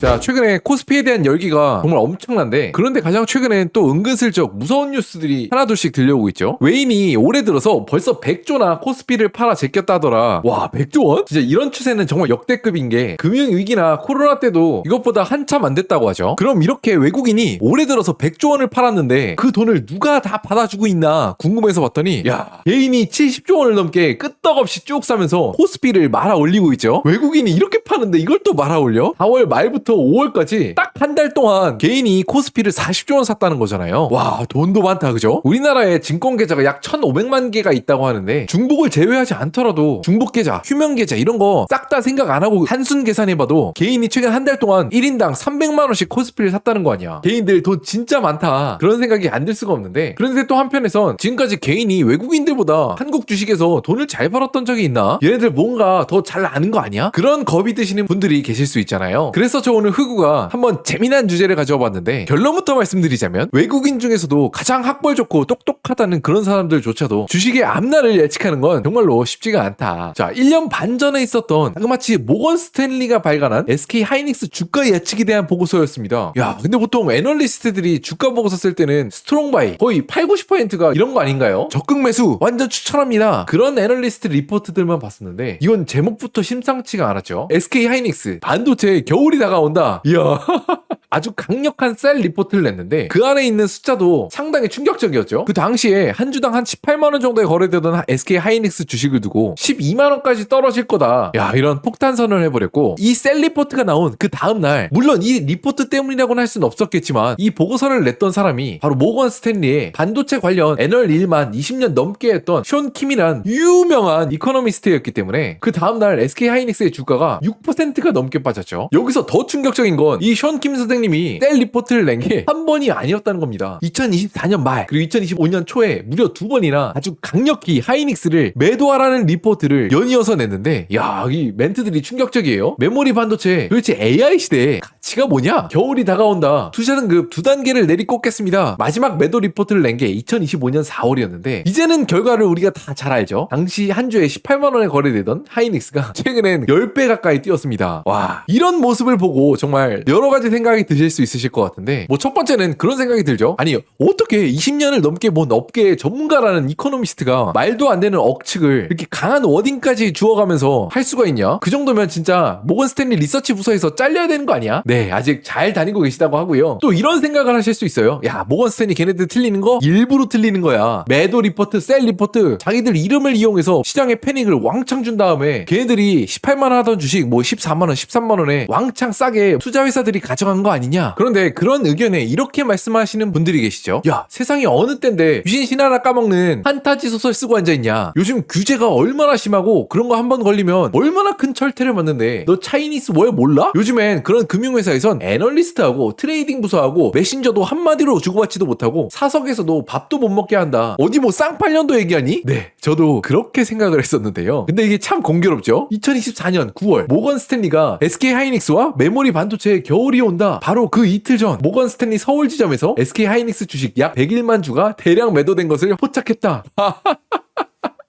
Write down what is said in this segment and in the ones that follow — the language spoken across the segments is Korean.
자, 최근에 코스피에 대한 열기가 정말 엄청난데, 그런데 가장 최근엔 또 은근슬쩍 무서운 뉴스들이 하나둘씩 들려오고 있죠. 외인이 올해 들어서 벌써 100조나 코스피를 팔아 제꼈다더라. 와, 100조 원? 진짜 이런 추세는 정말 역대급인 게, 금융위기나 코로나 때도 이것보다 한참 안 됐다고 하죠. 그럼 이렇게 외국인이 올해 들어서 100조 원을 팔았는데 그 돈을 누가 다 받아주고 있나 궁금해서 봤더니, 야, 개인이 70조 원을 넘게 끄떡없이 쭉 사면서 코스피를 말아 올리고 있죠. 외국인이 이렇게 파는데 이걸 또 말아 올려? 4월 말부터 5월까지 딱 한 달 동안 개인이 코스피를 40조 원 샀다는 거잖아요. 와, 돈도 많다, 그죠? 우리나라에 증권 계좌가 약 1,500만 개가 있다고 하는데, 중복을 제외하지 않더라도 중복 계좌, 휴면 계좌 이런 거 싹 다 생각 안 하고 한순 계산해봐도 개인이 최근 한 달 동안 1인당 300만 원씩 코스피를 샀다는 거 아니야. 개인들 돈 진짜 많다, 그런 생각이 안 들 수가 없는데, 그런데 또 한편에선 지금까지 개인이 외국인들보다 한국 주식에서 돈을 잘 벌었던 적이 있나? 얘네들 뭔가 더 잘 아는 거 아니야? 그런 겁이 드시는 분들이 계실 수 있잖아요. 그래서 저 오늘 흑우가 한번 재미난 주제를 가져와 봤는데, 결론부터 말씀드리자면 외국인 중에서도 가장 학벌 좋고 똑똑하다는 그런 사람들조차도 주식의 앞날을 예측하는 건 정말로 쉽지가 않다. 자, 1년 반 전에 있었던 자그마치 모건 스탠리가 발간한 SK 하이닉스 주가 예측에 대한 보고서였습니다. 야, 근데 보통 애널리스트들이 주가 보고서 쓸 때는 스트롱 바이 거의 8, 90%가 이런 거 아닌가요? 적극 매수 완전 추천합니다, 그런 애널리스트 리포트들만 봤었는데, 이건 제목부터 심상치가 않았죠. SK 하이닉스 반도체 겨울이 다가온다. 이야 아주 강력한 셀 리포트를 냈는데, 그 안에 있는 숫자도 상당히 충격적이었죠. 그 당시에 한 주당 한 18만 원 정도에 거래되던 SK 하이닉스 주식을 두고 12만 원까지 떨어질 거다, 야, 이런 폭탄 선언을 해버렸고, 이 셀 리포트가 나온 그 다음날, 물론 이 리포트 때문이라고는 할 수는 없었겠지만 이 보고서를 냈던 사람이 바로 모건 스탠리의 반도체 관련 애널 일만 20년 넘게 했던 션 킴이란 유명한 이코노미스트였기 때문에 그 다음날 SK 하이닉스의 주가가 6%가 넘게 빠졌죠. 여기서 더 충격적인 건 이 션 킴 선생님이 셀 리포트를 낸 게 한 번이 아니었다는 겁니다. 2024년 말 그리고 2025년 초에 무려 2번이나 아주 강력히 하이닉스를 매도하라는 리포트를 연이어서 냈는데, 야, 이 멘트들이 충격적이에요. 메모리 반도체 도대체 AI 시대에 가치가 뭐냐? 겨울이 다가온다, 투자 등급 2단계를 내리꽂겠습니다, 마지막 매도 리포트를 낸 게 2025년 4월이었는데 이제는 결과를 우리가 다 잘 알죠. 당시 한 주에 18만 원에 거래되던 하이닉스가 최근엔 10배 가까이 뛰었습니다. 와, 이런 모습을 보고 정말 여러 가지 생각이 드실 수 있으실 것 같은데, 뭐 첫 번째는 그런 생각이 들죠. 아니, 어떻게 20년을 넘게 본 업계의 전문가라는 이코노미스트가 말도 안 되는 억측을 이렇게 강한 워딩까지 주워가면서 할 수가 있냐? 그 정도면 진짜 모건 스탠리 리서치 부서에서 잘려야 되는 거 아니야? 네, 아직 잘 다니고 계시다고 하고요. 또 이런 생각을 하실 수 있어요. 야, 모건 스탠리 걔네들 틀리는 거 일부러 틀리는 거야. 매도 리포트, 셀 리포트, 자기들 이름을 이용해서 시장에 패닉을 왕창 준 다음에 걔네들이 18만 원 하던 주식 뭐 14만 원, 13만 원에 왕창 싸게 투자회사들이 가져간 거 아니냐? 그런데 그런 의견에 이렇게 말씀하시는 분들이 계시죠. 야, 세상이 어느 때인데 귀신 신하나 까먹는 판타지 소설 쓰고 앉아있냐? 요즘 규제가 얼마나 심하고 그런 거 한 번 걸리면 얼마나 큰 철퇴를 맞는데 너 차이니스 월 몰라? 요즘엔 그런 금융회사에선 애널리스트하고 트레이딩 부서하고 메신저도 한마디로 주고받지도 못하고 사석에서도 밥도 못 먹게 한다, 어디 뭐 쌍팔년도 얘기하니? 네, 저도 그렇게 생각을 했었는데요. 근데 이게 참 공교롭죠. 2024년 9월 모건 스탠리가 SK 하이닉스와 메모리 반도체의 겨울이 온다, 바로 그 이틀 전 모건 스탠리 서울 지점에서 SK 하이닉스 주식 약 101만 주가 대량 매도된 것을 포착했다.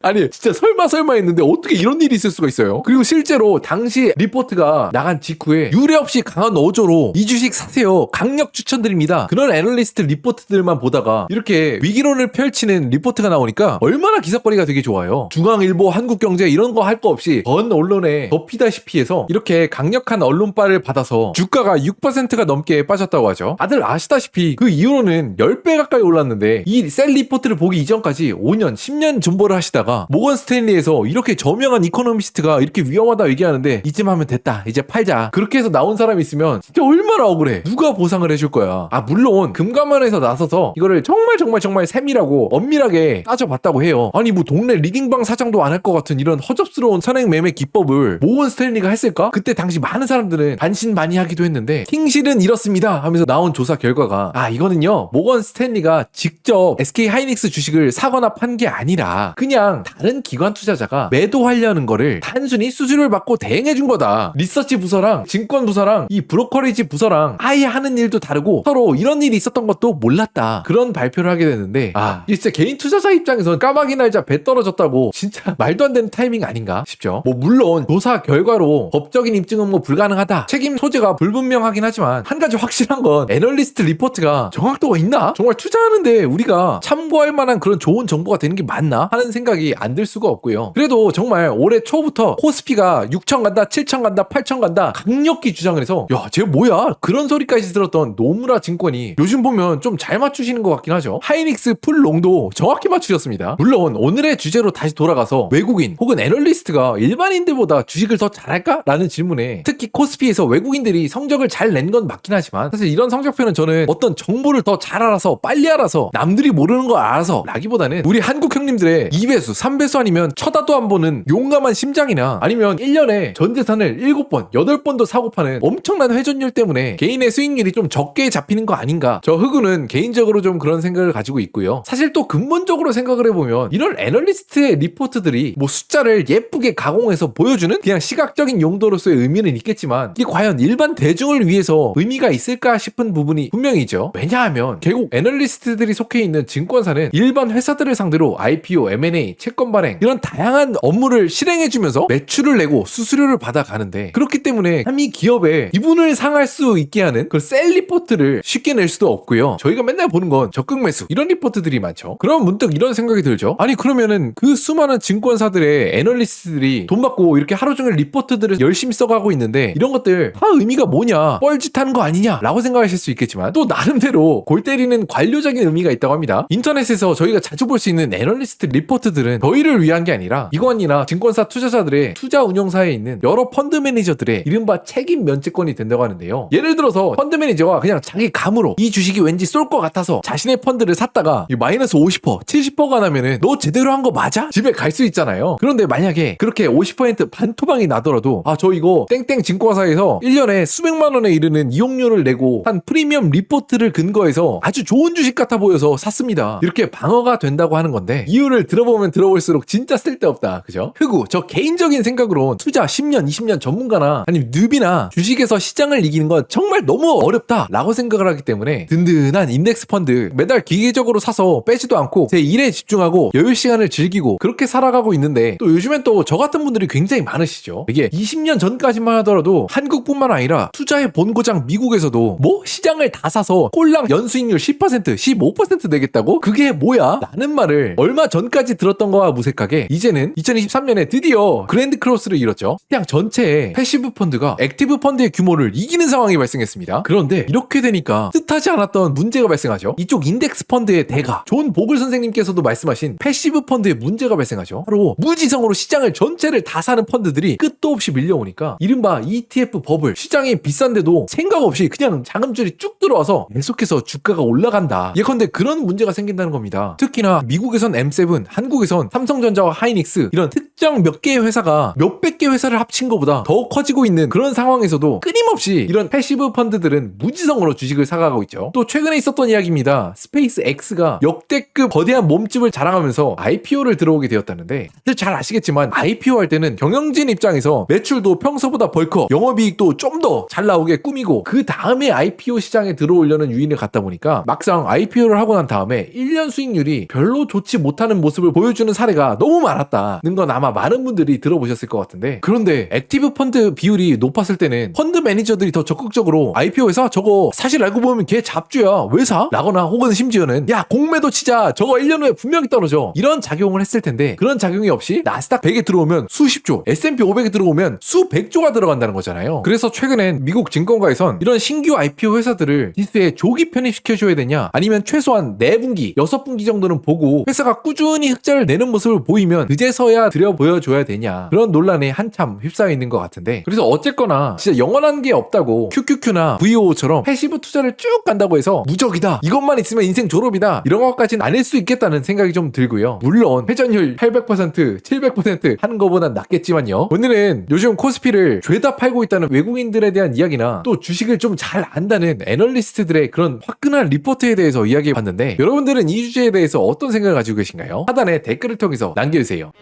아니, 진짜 설마 했는데 어떻게 이런 일이 있을 수가 있어요? 그리고 실제로 당시 리포트가 나간 직후에 유례없이 강한 어조로 이 주식 사세요, 강력 추천드립니다, 그런 애널리스트 리포트들만 보다가 이렇게 위기론을 펼치는 리포트가 나오니까 얼마나 기사거리가 되게 좋아요. 중앙일보, 한국경제 이런 거 할 거 없이 전 언론에 덮이다시피 해서 이렇게 강력한 언론바를 받아서 주가가 6%가 넘게 빠졌다고 하죠. 다들 아시다시피 그 이후로는 10배 가까이 올랐는데, 이 셀 리포트를 보기 이전까지 5년, 10년 존버를 하시다가 모건 스탠리에서 이렇게 저명한 이코노미스트가 이렇게 위험하다 얘기하는데 이쯤 하면 됐다, 이제 팔자, 그렇게 해서 나온 사람이 있으면 진짜 얼마나 억울해. 누가 보상을 해줄 거야? 아, 물론 금감원에서 나서서 이거를 정말 세밀하고 엄밀하게 따져봤다고 해요. 아니, 뭐 동네 리딩방 사장도 안 할 것 같은 이런 허접스러운 선행 매매 기법을 모건 스탠리가 했을까? 그때 당시 많은 사람들은 반신반의하기도 했는데, 팅실은 이렇습니다 하면서 나온 조사 결과가, 아, 이거는요 모건 스탠리가 직접 SK 하이닉스 주식을 사거나 판 게 아니라 그냥 이거랑 다른 기관 투자자가 매도하려는 거를 단순히 수수료를 받고 대행해준 거다. 리서치 부서랑 증권 부서랑 이 브로커리지 부서랑 아예 하는 일도 다르고 서로 이런 일이 있었던 것도 몰랐다. 그런 발표를 하게 됐는데 이게 진짜 개인 투자자 입장에선 까마귀 날자 배 떨어졌다고 진짜 말도 안 되는 타이밍 아닌가 싶죠. 뭐 물론 조사 결과로 법적인 입증은 뭐 불가능하다. 책임 소재가 불분명하긴 하지만 한 가지 확실한 건 애널리스트 리포트가 정확도가 있나? 정말 투자하는데 우리가 참고할 만한 그런 좋은 정보가 되는 게 맞나? 하는 생각이 안 들 수가 없고요. 그래도 정말 올해 초부터 코스피가 6천 간다, 7천 간다, 8천 간다 강력히 주장을 해서 야, 쟤 뭐야? 그런 소리까지 들었던 노무라 증권이 요즘 보면 좀 잘 맞추시는 것 같긴 하죠. 하이닉스 풀롱도 정확히 맞추셨습니다. 물론 오늘의 주제로 다시 돌아가서 외국인 혹은 애널리스트가 일반인들보다 주식을 더 잘할까? 라는 질문에 특히 코스피에서 외국인들이 성적을 잘 낸 건 맞긴 하지만 사실 이런 성적표는 저는 어떤 정보를 더 잘 알아서 빨리 알아서 남들이 모르는 걸 알아서 라기보다는 우리 한국 형님들의 2배수 3배수 아니면 쳐다도 안 보는 용감한 심장이나 아니면 1년에 전 재산을 7번 8번도 사고 파는 엄청난 회전율 때문에 개인의 수익률이 좀 적게 잡히는 거 아닌가. 저 흑우는 개인적으로 좀 그런 생각을 가지고 있고요. 사실 또 근본적으로 생각을 해보면 이런 애널리스트의 리포트들이 뭐 숫자를 예쁘게 가공해서 보여주는 그냥 시각적인 용도로서의 의미는 있겠지만 이게 과연 일반 대중을 위해서 의미가 있을까 싶은 부분이 분명히 있죠. 왜냐하면 결국 애널리스트들이 속해 있는 증권사는 일반 회사들을 상대로 IPO, M&A, 채권 발행 이런 다양한 업무를 실행해주면서 매출을 내고 수수료를 받아가는데 그렇기 때문에 이 기업의 기분을 상할 수 있게 하는 그 셀 리포트를 쉽게 낼 수도 없고요. 저희가 맨날 보는 건 적극 매수 이런 리포트들이 많죠. 그럼 문득 이런 생각이 들죠. 아니 그러면은 그 수많은 증권사들의 애널리스트들이 돈 받고 이렇게 하루 종일 리포트들을 열심히 써가고 있는데 이런 것들 다 의미가 뭐냐 뻘짓하는 거 아니냐 라고 생각하실 수 있겠지만 또 나름대로 골 때리는 관료적인 의미가 있다고 합니다. 인터넷에서 저희가 자주 볼 수 있는 애널리스트 리포트들은 저희를 위한 게 아니라 기관이나 증권사 투자자들의 투자 운용사에 있는 여러 펀드 매니저들의 이른바 책임 면제권이 된다고 하는데요. 예를 들어서 펀드 매니저가 그냥 자기 감으로 이 주식이 왠지 쏠 것 같아서 자신의 펀드를 샀다가 마이너스 50%, 70%가 나면은 너 제대로 한 거 맞아? 집에 갈 수 있잖아요. 그런데 만약에 그렇게 50% 반토막이 나더라도 저 이거 땡땡 증권사에서 1년에 수백만 원에 이르는 이용료를 내고 한 프리미엄 리포트를 근거해서 아주 좋은 주식 같아 보여서 샀습니다. 이렇게 방어가 된다고 하는 건데 이유를 들어보면 들어볼수록 진짜 쓸데없다. 그죠? 흑우 저 개인적인 생각으론 투자 10년, 20년 전문가나 아니면 뉴비나 주식에서 시장을 이기는 건 정말 너무 어렵다 라고 생각을 하기 때문에 든든한 인덱스 펀드 매달 기계적으로 사서 빼지도 않고 제 일에 집중하고 여유 시간을 즐기고 그렇게 살아가고 있는데 또 요즘엔 또 저 같은 분들이 굉장히 많으시죠. 이게 20년 전까지만 하더라도 한국뿐만 아니라 투자의 본고장 미국에서도 뭐 시장을 다 사서 꼴랑 연수익률 10%, 15% 내겠다고? 그게 뭐야? 라는 말을 얼마 전까지 들었던 거와 무색하게 이제는 2023년에 드디어 그랜드 크로스를 이뤘죠. 시장 전체의 패시브 펀드가 액티브 펀드의 규모를 이기는 상황이 발생했습니다. 그런데 이렇게 되니까 뜻하지 않았던 문제가 발생하죠. 이쪽 인덱스 펀드의 대가 존 보글 선생님께서도 말씀하신 패시브 펀드의 문제가 발생하죠. 바로 무지성으로 시장을 전체를 다 사는 펀드들이 끝도 없이 밀려오니까 이른바 ETF 버블 시장이 비싼데도 생각 없이 그냥 자금줄이 쭉 들어와서 계속해서 주가가 올라간다. 예컨대 그런 문제가 생긴다는 겁니다. 특히나 미국에선 M7, 한국에선 삼성전자와 하이닉스 이런 특정 몇 개의 회사가 몇백 개 회사를 합친 것보다 더 커지고 있는 그런 상황에서도 끊임없이 이런 패시브 펀드들은 무지성으로 주식을 사가고 있죠. 또 최근에 있었던 이야기입니다. 스페이스 X가 역대급 거대한 몸집을 자랑하면서 IPO를 들어오게 되었다는데 다들 잘 아시겠지만 IPO 할 때는 경영진 입장에서 매출도 평소보다 벌컥 영업이익도 좀 더 잘 나오게 꾸미고 그 다음에 IPO 시장에 들어오려는 유인을 갖다 보니까 막상 IPO를 하고 난 다음에 1년 수익률이 별로 좋지 못하는 모습을 보여주는 사례가 너무 많았다는 건 아마 많은 분들이 들어보셨을 것 같은데 그런데 액티브 펀드 비율이 높았을 때는 펀드 매니저들이 더 적극적으로 IPO에서 저거 사실 알고 보면 걔 잡주야 왜 사? 라거나 혹은 심지어는 야 공매도 치자 저거 1년 후에 분명히 떨어져 이런 작용을 했을 텐데 그런 작용이 없이 나스닥 100에 들어오면 수십조 S&P 500에 들어오면 수백조가 들어간다는 거잖아요. 그래서 최근엔 미국 증권가에선 이런 신규 IPO 회사들을 지수에 조기 편입시켜줘야 되냐 아니면 최소한 4분기, 6분기 정도는 보고 회사가 꾸준히 흑자를 내는 모습을 보이면 그제서야 들여 보여줘야 되냐 그런 논란에 한참 휩싸여 있는 것 같은데 그래서 어쨌거나 진짜 영원한 게 없다고 QQQ나 VOO처럼 패시브 투자를 쭉 간다고 해서 무적이다 이것만 있으면 인생 졸업이다 이런 것까지는 아닐 수 있겠다는 생각이 좀 들고요. 물론 회전율 800%, 700% 하는 것보단 낫겠지만요. 오늘은 요즘 코스피를 죄다 팔고 있다는 외국인들에 대한 이야기나 또 주식을 좀 잘 안다는 애널리스트들의 그런 화끈한 리포트에 대해서 이야기해봤는데 여러분들은 이 주제에 대해서 어떤 생각을 가지고 계신가요? 하단에 댓글을 댓글을 통해서 남겨주세요.